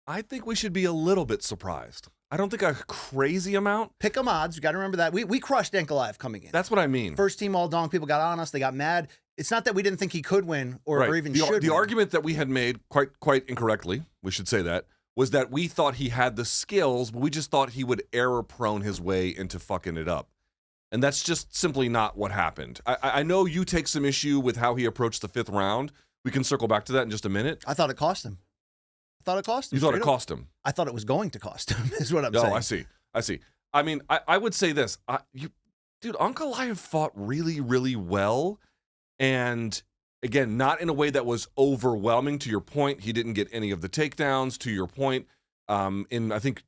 I think we should be a little bit surprised. I don't think a crazy amount. Pick 'em odds. You got to remember that. We crushed Ankalaev coming in. That's what I mean. First team all donk. People got on us. They got mad. It's not that we didn't think he could win or even should win. The argument that we had made quite incorrectly, we should say that, was that we thought he had the skills, but we just thought he would error-prone his way into fucking it up. And that's just simply not what happened. I know you take some issue with how he approached the 5th round. We can circle back to that in just a minute. I thought it cost him. You thought it cost him? I thought it was going to cost him, is what I'm saying. Oh, I see. I mean, I would say this. Dude, Ankalaev fought really, really well. And again, not in a way that was overwhelming. To your point, he didn't get any of the takedowns. To your point, in I think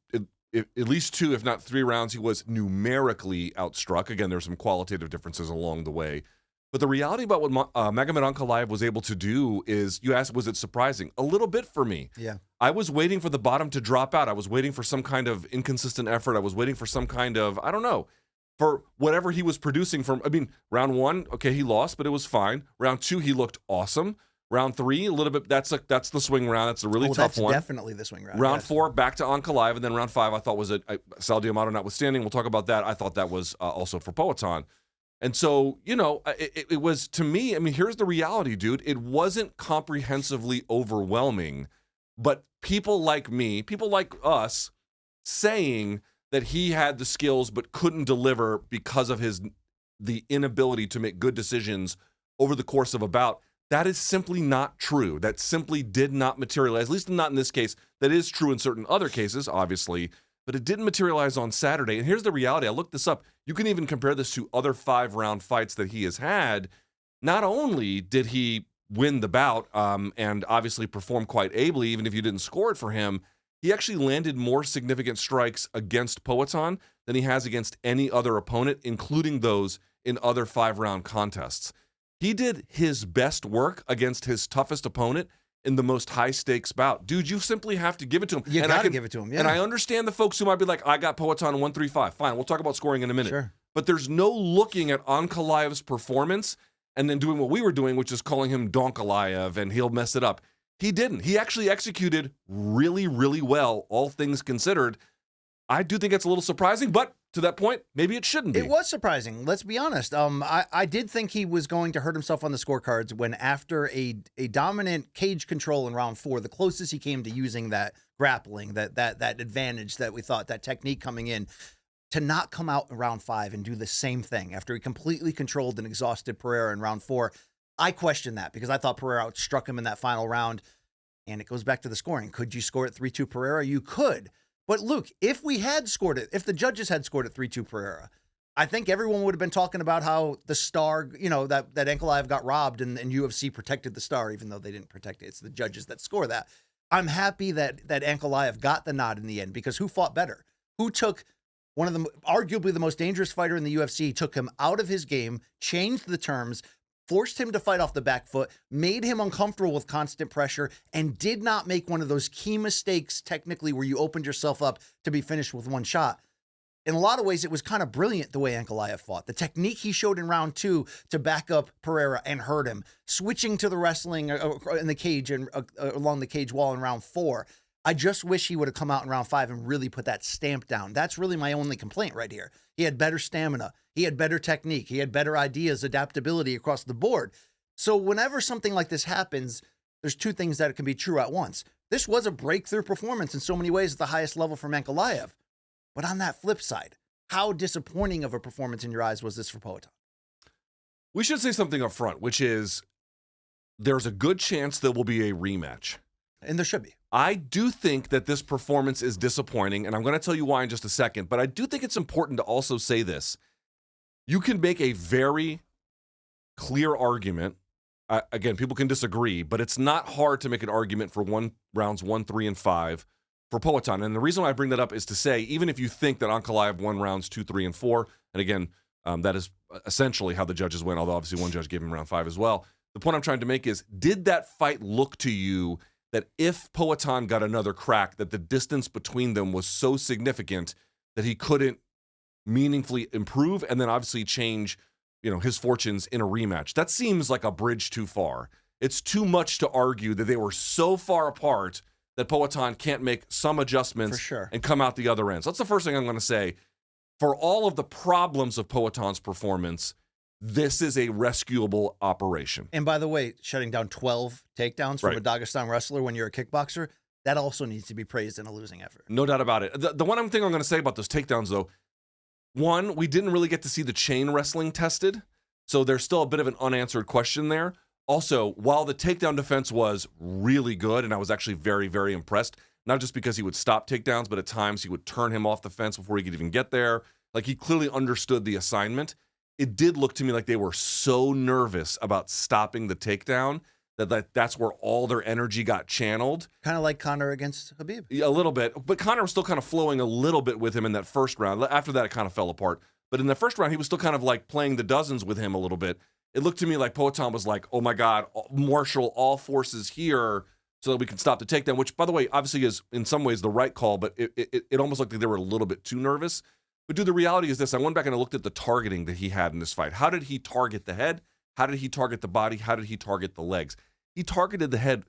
at least 2, if not 3 rounds, he was numerically outstruck. Again, there's some qualitative differences along the way. But the reality about what Magomed Ankalaev was able to do is, you asked, was it surprising? A little bit for me. Yeah. I was waiting for the bottom to drop out. I was waiting for some kind of inconsistent effort. I was waiting for some kind of, I don't know, for whatever he was producing from. I mean, round 1, okay, he lost, but it was fine. Round 2, he looked awesome. Round 3, a little bit, that's the swing round. That's a really tough one. Definitely the swing round. Round 4, back to Ankalaev, and then round 5, I thought was Sal Diamato notwithstanding. We'll talk about that. I thought that was also for Poatan. And so, it was, to me, I mean, here's the reality, dude. It wasn't comprehensively overwhelming, but people like me, people like us, saying that he had the skills but couldn't deliver because of the inability to make good decisions over the course of a bout, that is simply not true. That simply did not materialize, at least not in this case. That is true in certain other cases, obviously, but it didn't materialize on Saturday. And here's the reality. I looked this up. You can even compare this to other 5-round fights that he has had. Not only did he win the bout and obviously perform quite ably, even if you didn't score it for him, he actually landed more significant strikes against Poatan than he has against any other opponent, including those in other 5-round contests. He did his best work against his toughest opponent in the most high-stakes bout. Dude, you simply have to give it to him. You got to give it to him, yeah. And I understand the folks who might be like, I got Poatan 135. Fine, we'll talk about scoring in a minute. Sure. But there's no looking at Ankalaev's performance and then doing what we were doing, which is calling him Donkalaev, and he'll mess it up. He didn't. He actually executed really, really well, all things considered. I do think it's a little surprising, but to that point, maybe it shouldn't be. It was surprising. Let's be honest. I did think he was going to hurt himself on the scorecards when, after a dominant cage control in round 4, the closest he came to using that grappling, that advantage that we thought, that technique coming in, to not come out in round 5 and do the same thing after he completely controlled and exhausted Pereira in round 4. I questioned that because I thought Pereira outstruck him in that final round. And it goes back to the scoring. Could you score it 3-2 Pereira? You could. But Luke, if we had scored it, if the judges had scored it 3-2 Pereira, I think everyone would have been talking about how the star, that Ankalaev got robbed and UFC protected the star, even though they didn't protect it. It's the judges that score that. I'm happy that Ankalaev got the nod in the end, because who fought better? Who took one of the, arguably the most dangerous fighter in the UFC, took him out of his game, changed the terms, forced him to fight off the back foot, made him uncomfortable with constant pressure, and did not make one of those key mistakes technically where you opened yourself up to be finished with one shot. In a lot of ways, it was kind of brilliant the way Ankalaev fought. The technique he showed in round 2 to back up Pereira and hurt him, switching to the wrestling in the cage and along the cage wall in round 4. I just wish he would have come out in round 5 and really put that stamp down. That's really my only complaint right here. He had better stamina. He had better technique. He had better ideas, adaptability across the board. So whenever something like this happens, there's 2 things that can be true at once. This was a breakthrough performance in so many ways at the highest level from Ankalaev. But on that flip side, how disappointing of a performance in your eyes was this for Poatan? We should say something up front, which is there's a good chance there will be a rematch. And there should be. I do think that this performance is disappointing, and I'm going to tell you why in just a second, but I do think it's important to also say this. You can make a very clear argument. Again, people can disagree, but it's not hard to make an argument for rounds 1, 3, and 5 for Poatan. And the reason why I bring that up is to say, even if you think that Ankalaev won rounds 2, 3, and 4, and again, that is essentially how the judges went, although obviously one judge gave him round 5 as well. The point I'm trying to make is, did that fight look to you that if Poatan got another crack, that the distance between them was so significant that he couldn't meaningfully improve and then obviously change, his fortunes in a rematch? That seems like a bridge too far. It's too much to argue that they were so far apart that Poatan can't make some adjustments For sure. and come out the other end. So that's the first thing I'm going to say. For all of the problems of Poatan's performance, this is a rescuable operation. And by the way, shutting down 12 takedowns from a Dagestan wrestler when you're a kickboxer, that also needs to be praised in a losing effort. No doubt about it. The one thing I'm going to say about those takedowns, though, one, we didn't really get to see the chain wrestling tested, so there's still a bit of an unanswered question there. Also, while the takedown defense was really good, and I was actually very, very impressed, not just because he would stop takedowns, but at times he would turn him off the fence before he could even get there. Like, he clearly understood the assignment. It did look to me like they were so nervous about stopping the takedown that's where all their energy got channeled. Kind of like Conor against Habib. A little bit, but Conor was still kind of flowing a little bit with him in that first round. After that, it kind of fell apart. But in the first round, he was still kind of like playing the dozens with him a little bit. It looked to me like Poatan was like, oh my God, marshal all forces here so that we can stop the takedown, which, by the way, obviously is in some ways the right call, but it almost looked like they were a little bit too nervous. But dude, the reality is this. I went back and I looked at the targeting that he had in this fight. How did he target the head? How did he target the body? How did he target the legs? He targeted the head,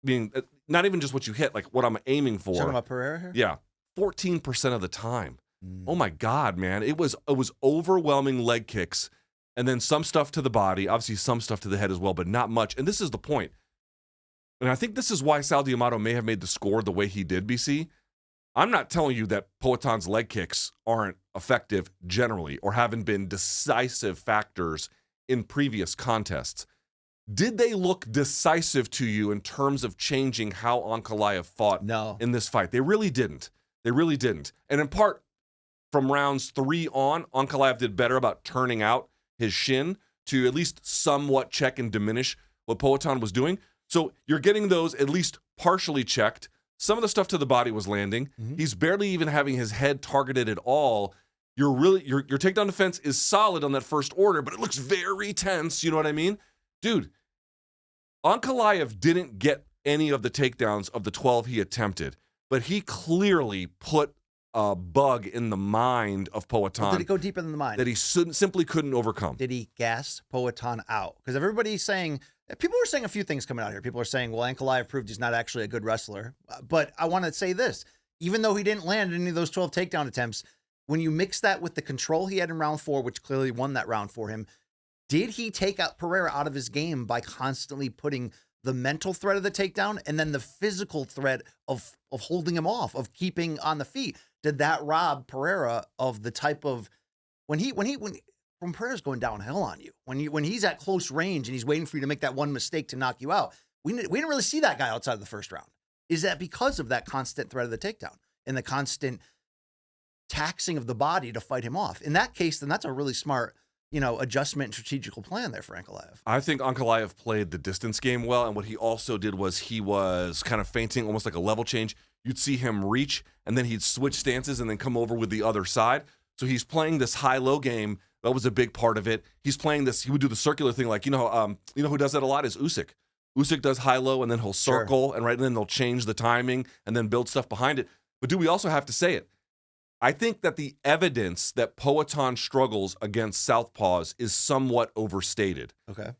being not even just what you hit, like what I'm aiming for. Talking about Pereira here? Yeah, 14% of the time. Oh my God, man. It was overwhelming leg kicks and then some stuff to the body, obviously some stuff to the head as well, but not much. And this is the point. And I think this is why Sal D'Amato may have made the score the way he did, BC. I'm not telling you that Poatan's leg kicks aren't effective generally or haven't been decisive factors in previous contests. Did they look decisive to you in terms of changing how Ankalaev fought in this fight? They really didn't. They really didn't. And in part, from rounds 3 on, Ankalaev did better about turning out his shin to at least somewhat check and diminish what Poatan was doing. So you're getting those at least partially checked. Some of the stuff to the body was landing. He's barely even having his head targeted at all. Your takedown defense is solid on that first order, but it looks very tense. You know what I mean? Dude, Ankalaev didn't get any of the takedowns of the 12 he attempted, but he clearly put a bug in the mind of Poatan. Well, did it go deeper than the mind? That he simply couldn't overcome. Did he gas Poatan out? Because everybody's saying, people are saying a few things coming out here. People are saying, well, Ankalaev proved he's not actually a good wrestler. But I want to say this. Even though he didn't land any of those 12 takedown attempts, when you mix that with the control he had in round 4, which clearly won that round for him, did he take out Pereira out of his game by constantly putting the mental threat of the takedown and then the physical threat of holding him off, of keeping on the feet? Did that rob Pereira of the type of when Pereira's going downhill on you, when he's at close range and he's waiting for you to make that one mistake to knock you out? We didn't really see that guy outside of the first round. Is that because of that constant threat of the takedown and the constant taxing of the body to fight him off? In that case, then that's a really smart, adjustment and strategical plan there for Ankalaev. I think Ankalaev played the distance game well, and what he also did was he was kind of feinting, almost like a level change. You'd see him reach, and then he'd switch stances and then come over with the other side. So he's playing this high-low game. That was a big part of it. He's playing this. He would do the circular thing, like who does that a lot is Usyk. Usyk does high-low, and then he'll circle, and then they'll change the timing and then build stuff behind it. But do we also have to say it? I think that the evidence that Poatan struggles against southpaws is somewhat overstated. Okay.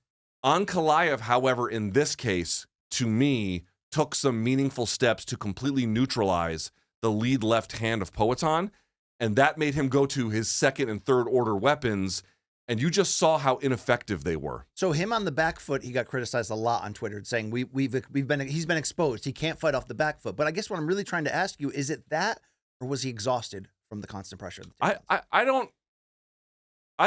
Ankalaev, however, in this case, to me, took some meaningful steps to completely neutralize the lead left hand of Poatan, and that made him go to his second and third order weapons, and you just saw how ineffective they were. So him on the back foot, he got criticized a lot on Twitter, saying he's been exposed. He can't fight off the back foot. But I guess what I'm really trying to ask you, is it that, or was he exhausted from the constant pressure? I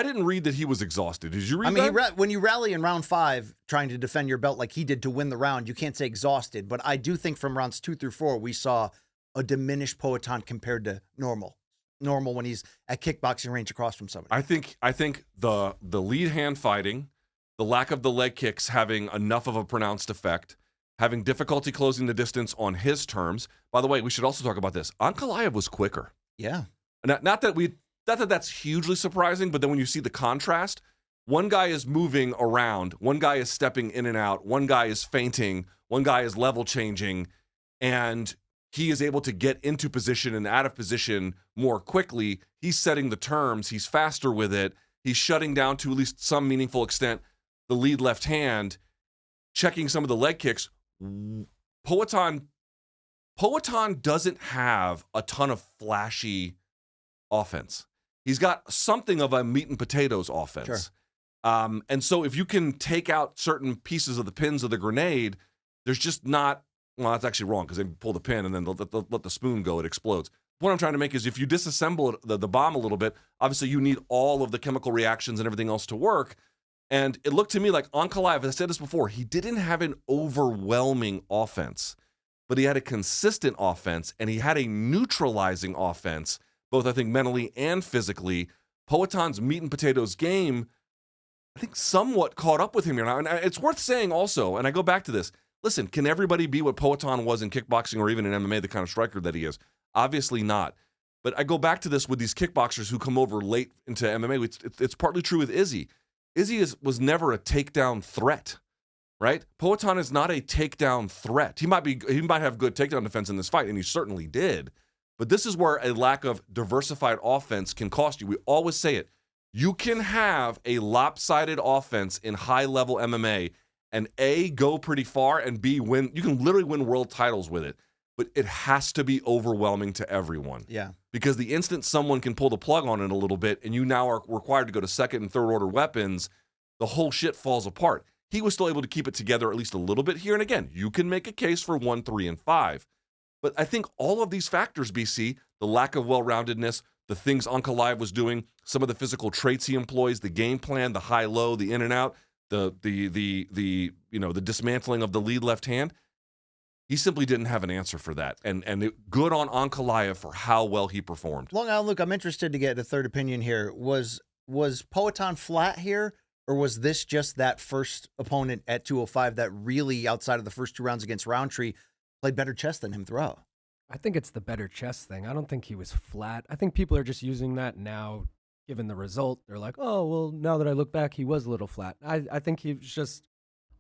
didn't read that he was exhausted. Did you read that? When you rally in round 5 trying to defend your belt like he did to win the round, you can't say exhausted. But I do think from rounds 2 through 4, we saw a diminished Poatan compared to normal when he's at kickboxing range across from somebody. I think the lead hand fighting, the lack of the leg kicks having enough of a pronounced effect, having difficulty closing the distance on his terms. By the way, we should also talk about this. Ankalaev was quicker. Yeah. Not that that's hugely surprising, but then when you see the contrast, one guy is moving around, one guy is stepping in and out, one guy is feinting, one guy is level changing, and he is able to get into position and out of position more quickly. He's setting the terms. He's faster with it. He's shutting down, to at least some meaningful extent, the lead left hand, checking some of the leg kicks. Poatan Poatan doesn't have a ton of flashy offense. He's got something of a meat and potatoes offense. Sure. And so if you can take out certain pieces of the pins of the grenade, there's just not, well, that's actually wrong because they pull the pin and then they'll let the spoon go, it explodes. What I'm trying to make is if you disassemble the bomb a little bit, obviously you need all of the chemical reactions and everything else to work. And it looked to me like Ankalaev, as I said this before, he didn't have an overwhelming offense, but he had a consistent offense and he had a neutralizing offense, both I think mentally and physically. Poatan's meat and potatoes game, I think, somewhat caught up with him here now. And it's worth saying also, and I go back to this, listen, can everybody be what Poatan was in kickboxing or even in MMA, the kind of striker that he is? Obviously not. But I go back to this with these kickboxers who come over late into MMA. It's partly true with Izzy. Izzy was never a takedown threat, right? Poatan is not a takedown threat. He might have good takedown defense in this fight, and he certainly did. But this is where a lack of diversified offense can cost you. We always say it. You can have a lopsided offense in high-level MMA and A, go pretty far, and B, win. You can literally win world titles with it, but it has to be overwhelming to everyone. Yeah. Because the instant someone can pull the plug on it a little bit and you now are required to go to second and third order weapons, the whole shit falls apart. He was still able to keep it together at least a little bit here. And again, you can make a case for 1, 3, and 5. But I think all of these factors, BC, the lack of well-roundedness, the things Ankalaev was doing, some of the physical traits he employs, the game plan, the high-low, the in and out, the dismantling of the lead left hand, he simply didn't have an answer for that. And good on Ankalaev for how well he performed. Long Island Luke, I'm interested to get a third opinion here. Was Poatan flat here, or was this just that first opponent at 205 that really, outside of the first 2 rounds against Roundtree, played better chess than him throughout? I think it's the better chess thing. I don't think he was flat. I think people are just using that now, given the result. They're like, oh, well, now that I look back, he was a little flat. I think he was just,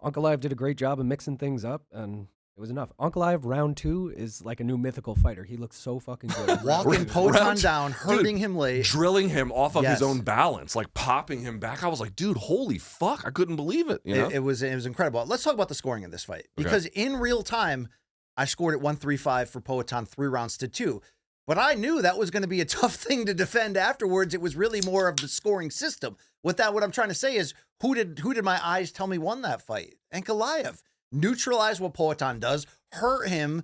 Ankalaev did a great job of mixing things up, and it was enough. Ankalaev, round 2, is like a new mythical fighter. He looks so fucking good. Walking Poatan down, hurting him late. Drilling him off of his own balance, like popping him back. I was like, dude, holy fuck. I couldn't believe it. You know? It was incredible. Let's talk about the scoring in this fight. Because in real time, I scored at 135 for Poatan, 3 rounds to 2. But I knew that was going to be a tough thing to defend afterwards. It was really more of the scoring system. What I'm trying to say is, who did my eyes tell me won that fight? Ankalaev. Neutralized what Poatan does, hurt him,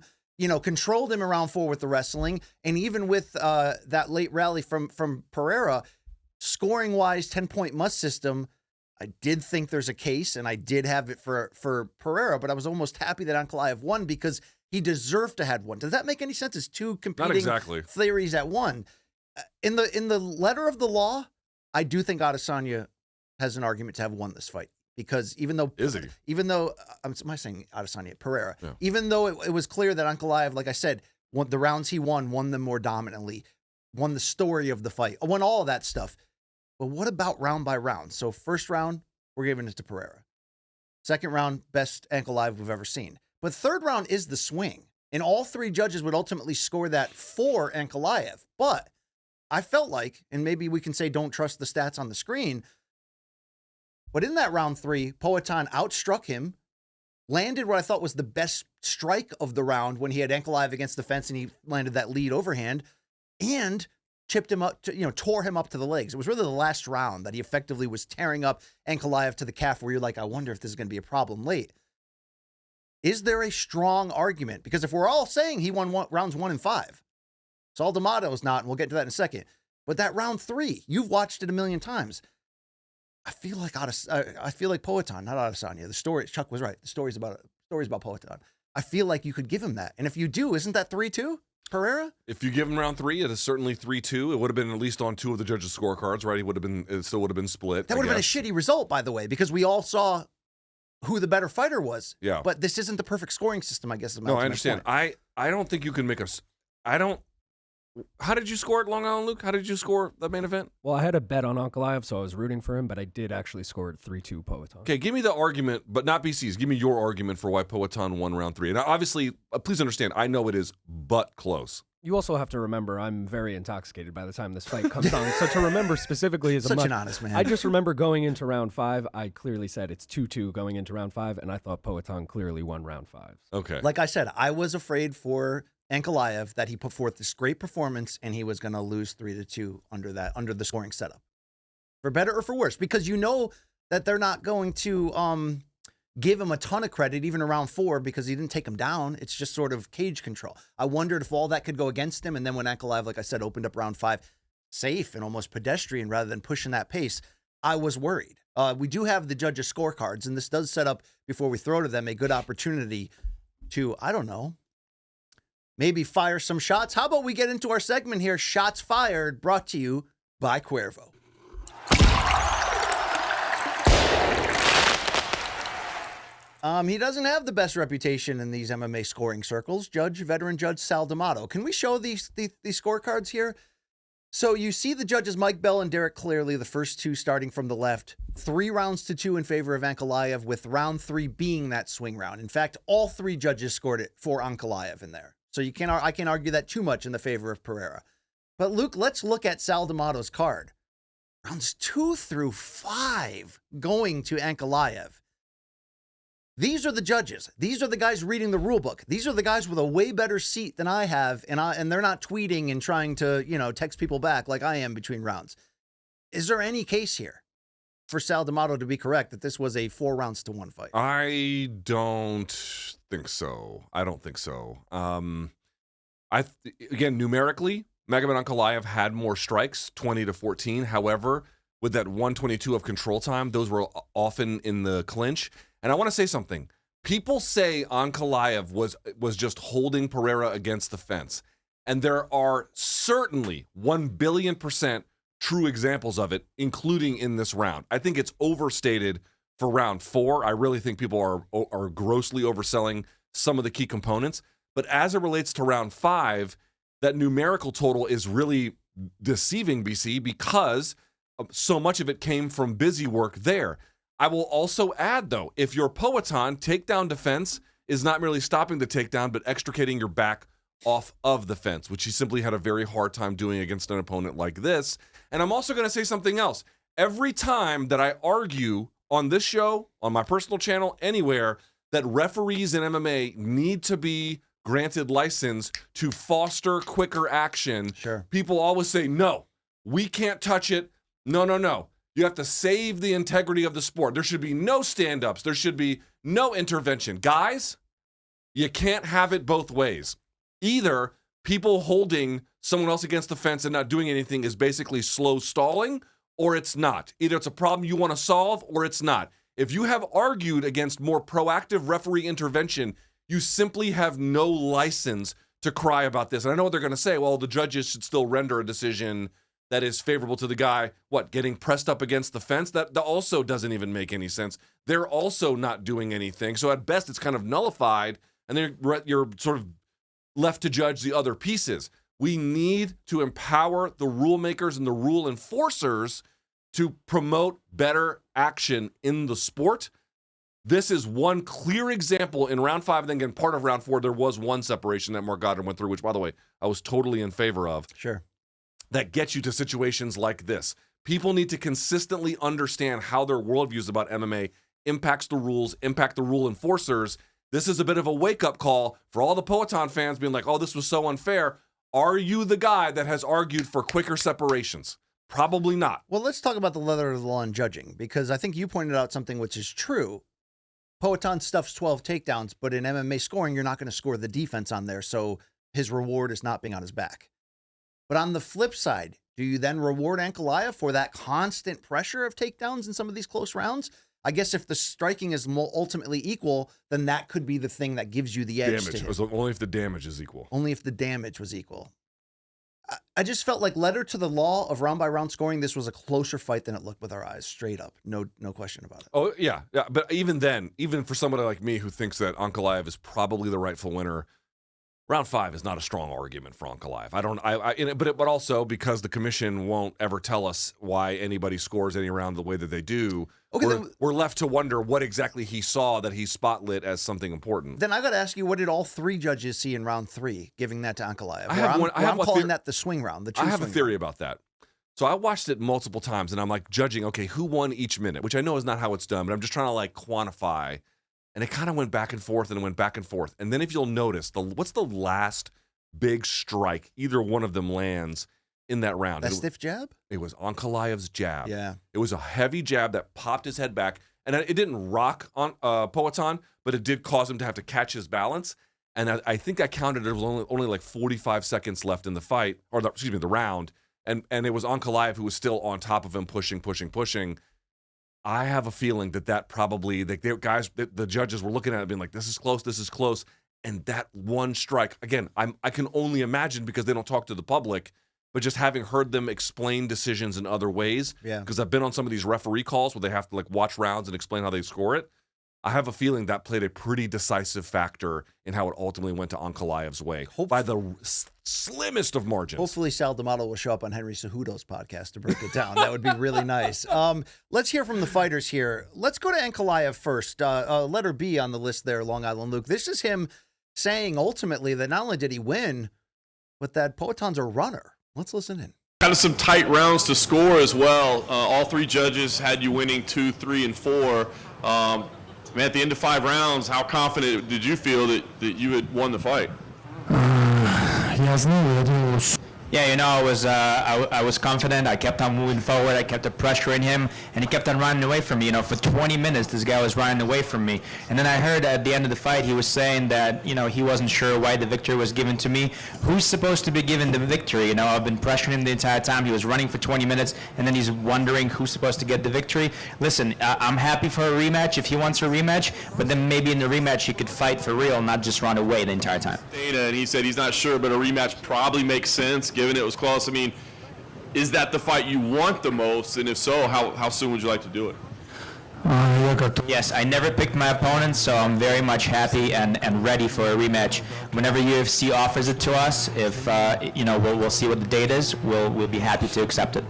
controlled him around 4 with the wrestling, and even with that late rally from Pereira, scoring-wise, 10-point must system, I did think there's a case, and I did have it for Pereira, but I was almost happy that Ankalaev won because he deserved to have one. Does that make any sense? It's 2 competing theories at one. In the letter of the law, I do think Adesanya has an argument to have won this fight. Because even though am I saying Adesanya, Pereira, even though it was clear that Ankalaev, like I said, the rounds he won them more dominantly, won the story of the fight, won all of that stuff. But what about round by round? So first round, we're giving it to Pereira. Second round, best Ankalaev we've ever seen. But third round is the swing. And all 3 judges would ultimately score that for Ankalaev. But I felt like, and maybe we can say don't trust the stats on the screen, but in that round 3, Poatan outstruck him, landed what I thought was the best strike of the round when he had Ankalaev against the fence and he landed that lead overhand, and chipped him up, tore him up to the legs. It was really the last round that he effectively was tearing up Ankalaev to the calf, where you're like, I wonder if this is going to be a problem late. Is there a strong argument? Because if we're all saying he won rounds 1 and 5, Saul D'Amato's not, and we'll get to that in a second, but that round 3, you've watched it a million times. I feel like Poatan, not Adesanya. The story, Chuck was right. The story's about Poatan. I feel like you could give him that. And if you do, isn't that 3-2, Pereira? If you give him round 3, it is certainly 3-2. It would have been at least on 2 of the judges' scorecards, right? It still would have been split. That would have been a shitty result, by the way, because we all saw who the better fighter was. Yeah. But this isn't the perfect scoring system, I guess. No, I understand. I don't think you can make How did you score it, Long Island Luke? How did you score the main event? Well, I had a bet on Ankalaev, so I was rooting for him, but I did actually score it 3-2 Poatan. Okay, give me the argument, but not BC's. Give me your argument for why Poatan won round 3. And obviously, please understand, I know it is but close. You also have to remember I'm very intoxicated by the time this fight comes on. So to remember specifically is such an honest man. I just remember going into round 5, I clearly said it's 2-2 going into round 5, and I thought Poatan clearly won round 5. Okay. Like I said, I was afraid for Ankalaev that he put forth this great performance and he was going to lose 3-2 under the scoring setup, for better or for worse, because you know that they're not going to give him a ton of credit even around 4 because he didn't take him down. It's just sort of cage control. I wondered if all that could go against him, and then when Ankalaev, like I said, opened up round 5 safe and almost pedestrian rather than pushing that pace, I was worried. We do have the judges' scorecards, and this does set up, before we throw to them, a good opportunity to, I don't know, maybe fire some shots. How about we get into our segment here, Shots Fired, brought to you by Cuervo. He doesn't have the best reputation in these MMA scoring circles. Veteran Judge Sal D'Amato. Can we show these scorecards here? So you see the judges Mike Bell and Derek Clearly, the first two starting from the left, 3-2 in favor of Ankalaev, with round 3 being that swing round. In fact, all 3 judges scored it for Ankalaev in there. So I can't argue that too much in the favor of Pereira. But Luke, let's look at Sal D'Amato's card. Rounds 2 through 5 going to Ankalaev. These are the judges. These are the guys reading the rule book. These are the guys with a way better seat than I have, and they're not tweeting and trying to, text people back like I am between rounds. Is there any case here for Sal D'Amato to be correct that this was a 4-1 fight? I don't think so. Again, numerically, Magomed Ankalaev had more strikes, 20-14. However, with that 122 of control time, those were often in the clinch. And I want to say something. People say Ankalaev was just holding Pereira against the fence. And there are certainly 1,000,000,000% true examples of it, including in this round. I think it's overstated for round 4. I really think people are grossly overselling some of the key components. But as it relates to round 5, that numerical total is really deceiving, BC, because so much of it came from busy work there. I will also add, though, if your Poatan takedown defense is not merely stopping the takedown, but extricating your back off of the fence, which he simply had a very hard time doing against an opponent like this. And I'm also going to say something else. Every time that I argue on this show, on my personal channel, anywhere, that referees in MMA need to be granted license to foster quicker action, Sure. People always say, no, we can't touch it. No. You have to save the integrity of the sport. There should be no stand-ups. There should be no intervention. Guys, you can't have it both ways. Either people holding someone else against the fence and not doing anything is basically slow stalling, or it's not. Either it's a problem you want to solve, or it's not. If you have argued against more proactive referee intervention, you simply have no license to cry about this. And I know what they're going to say. Well, the judges should still render a decision that is favorable to the guy, getting pressed up against the fence? That also doesn't even make any sense. They're also not doing anything. So at best, it's kind of nullified, and then you're sort of left to judge the other pieces. We need to empower the rule makers and the rule enforcers to promote better action in the sport. This is one clear example in round 5, and then again, part of round 4, there was one separation that Mark Goddard went through, which, by the way, I was totally in favor of. Sure. That gets you to situations like this. People need to consistently understand how their worldviews about MMA impacts the rules, impact the rule enforcers. This is a bit of a wake-up call for all the Poatan fans being like, oh, this was so unfair. Are you the guy that has argued for quicker separations? Probably not. Well, let's talk about the letter of the law in judging, because I think you pointed out something which is true. Poatan stuffs 12 takedowns, but in MMA scoring, you're not going to score the defense on there, so his reward is not being on his back. But on the flip side, do you then reward Ankalaev for that constant pressure of takedowns in some of these close rounds? I guess if the striking is ultimately equal, then that could be the thing that gives you the edge. Only if the damage is equal. Only if the damage was equal. I just felt like, letter to the law of round-by-round scoring, this was a closer fight than it looked with our eyes, straight up. No question about it. Oh, yeah. But even then, even for somebody like me who thinks that Ankalaev is probably the rightful winner, round 5 is not a strong argument for Ankalaev. But also because the commission won't ever tell us why anybody scores any round the way that they do. Okay, we're left to wonder what exactly he saw that he spotlit as something important. Then I got to ask you, what did all 3 judges see in round 3, giving that to Ankalaev? I'm calling that the swing round. I have a theory about that. So I watched it multiple times, and I'm like judging, okay, who won each minute, which I know is not how it's done, but I'm just trying to quantify. And it kind of went back and forth and went back and forth. And then if you'll notice, what's the last big strike either one of them lands in that round. That stiff jab? It was Ankalaev's jab. Yeah. It was a heavy jab that popped his head back, and it didn't rock on Poatan, but it did cause him to have to catch his balance. And I think I counted there was only like 45 seconds left in the fight, or the round, and it was Ankalaev who was still on top of him, pushing. I have a feeling that probably the judges were looking at it being like, this is close. And that one strike, again, I can only imagine because they don't talk to the public, but just having heard them explain decisions in other ways, because I've been on some of these referee calls where they have to like watch rounds and explain how they score it. I have a feeling that played a pretty decisive factor in how it ultimately went to Ankalaev's way by the slimmest of margins. Hopefully Sal D'Amato will show up on Henry Cejudo's podcast to break it down. That would be really nice. Let's hear from the fighters here. Let's go to Ankalaev first. Letter B on the list there, Long Island Luke. This is him saying ultimately that not only did he win, but that Poatan's a runner. Let's listen in. Kind of some tight rounds to score as well. All three judges had you winning 2, 3, and 4. Man, at the end of 5 rounds, how confident did you feel that you had won the fight? Yeah, you know, I was confident. I kept on moving forward. I kept pressuring him, and he kept on running away from me. You know, for 20 minutes, this guy was running away from me. And then I heard at the end of the fight, he was saying that, you know, he wasn't sure why the victory was given to me. Who's supposed to be given the victory? You know, I've been pressuring him the entire time. He was running for 20 minutes, and then he's wondering who's supposed to get the victory. Listen, I'm happy for a rematch if he wants a rematch, but then maybe in the rematch he could fight for real, not just run away the entire time. Data, and he said he's not sure, but a rematch probably makes sense given it was close. I mean, is that the fight you want the most? And if so, how soon would you like to do it? Yes, I never picked my opponent, so I'm very much happy and ready for a rematch. Whenever UFC offers it to us, if you know, we'll see what the date is. We'll be happy to accept it.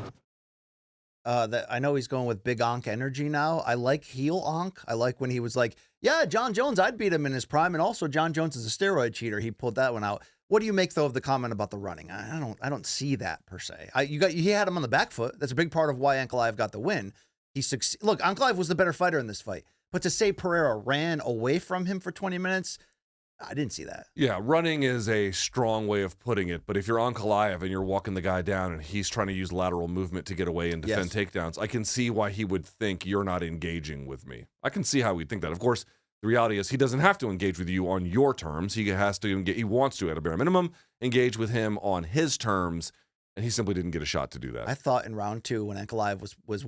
I know he's going with big Onk energy now. I like heel Onk. I like when he was like, yeah, John Jones, I'd beat him in his prime, and also John Jones is a steroid cheater. He pulled that one out. What do you make though of the comment about the running? I don't see that per se. He had him on the back foot. That's a big part of why Ankalaev got the win. Look, Ankalaev was the better fighter in this fight, but to say Pereira ran away from him for 20 minutes, I didn't see that. Yeah, running is a strong way of putting it, but if you're Ankalaev and you're walking the guy down and he's trying to use lateral movement to get away and defend takedowns, I can see why he would think you're not engaging with me. I can see how he'd think that. Of course, the reality is he doesn't have to engage with you on your terms. He has to engage, he wants to, at a bare minimum, engage with him on his terms, and he simply didn't get a shot to do that. I thought in round 2 when Ankalaev was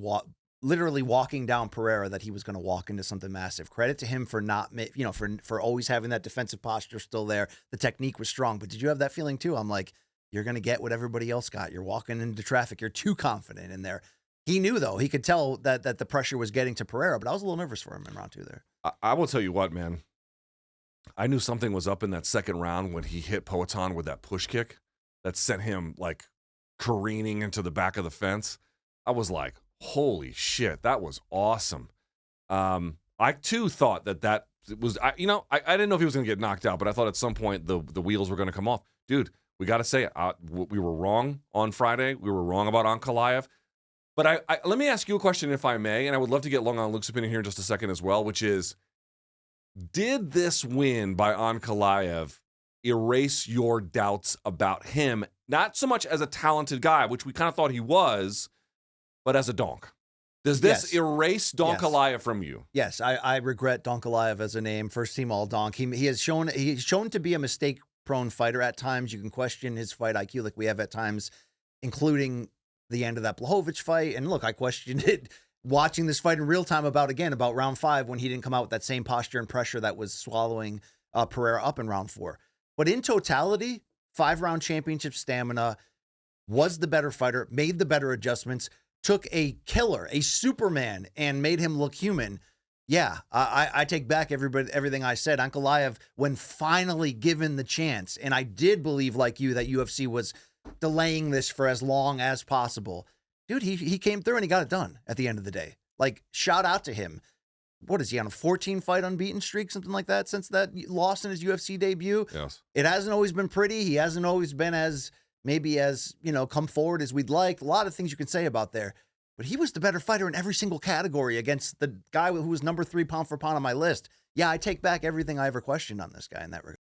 literally walking down Pereira that he was going to walk into something massive. Credit to him for not, you know, for always having that defensive posture still there. The technique was strong, but did you have that feeling too? I'm like, you're going to get what everybody else got. You're walking into traffic. You're too confident in there. He knew though. He could tell that the pressure was getting to Pereira, but I was a little nervous for him in round 2 there. I will tell you what, man. I knew something was up in that second round when he hit Poatan with that push kick that sent him like careening into the back of the fence. I was like, holy shit, that was awesome. I too thought that was, I didn't know if he was going to get knocked out, but I thought at some point the wheels were going to come off. Dude, we got to say it. We were wrong on Friday. We were wrong about Ankalaev. But let me ask you a question, if I may, and I would love to get Long on Luke's opinion here in just a second as well, which is, did this win by Ankalaev erase your doubts about him, not so much as a talented guy, which we kind of thought he was, but as a donk? Does this erase Donkalaev from you? Yes, I regret Donkalaev as a name, first team all donk. He's shown to be a mistake-prone fighter at times. You can question his fight IQ like we have at times, including the end of that Blachowicz fight. And look, I questioned it watching this fight in real time about round 5 when he didn't come out with that same posture and pressure that was swallowing Pereira up in round 4. But in totality, 5-round championship stamina, was the better fighter, made the better adjustments, took a killer, a Superman, and made him look human. Yeah, I take back everything I said. Ankalaev, when finally given the chance, and I did believe, like you, that UFC was delaying this for as long as possible. Dude, he came through and he got it done at the end of the day. Like, shout out to him. What is he on, a 14-fight unbeaten streak, something like that, since that loss in his UFC debut? Yes. It hasn't always been pretty. He hasn't always been as come forward as we'd like. A lot of things you can say about there. But he was the better fighter in every single category against the guy who was number 3 pound for pound on my list. Yeah, I take back everything I ever questioned on this guy in that regard.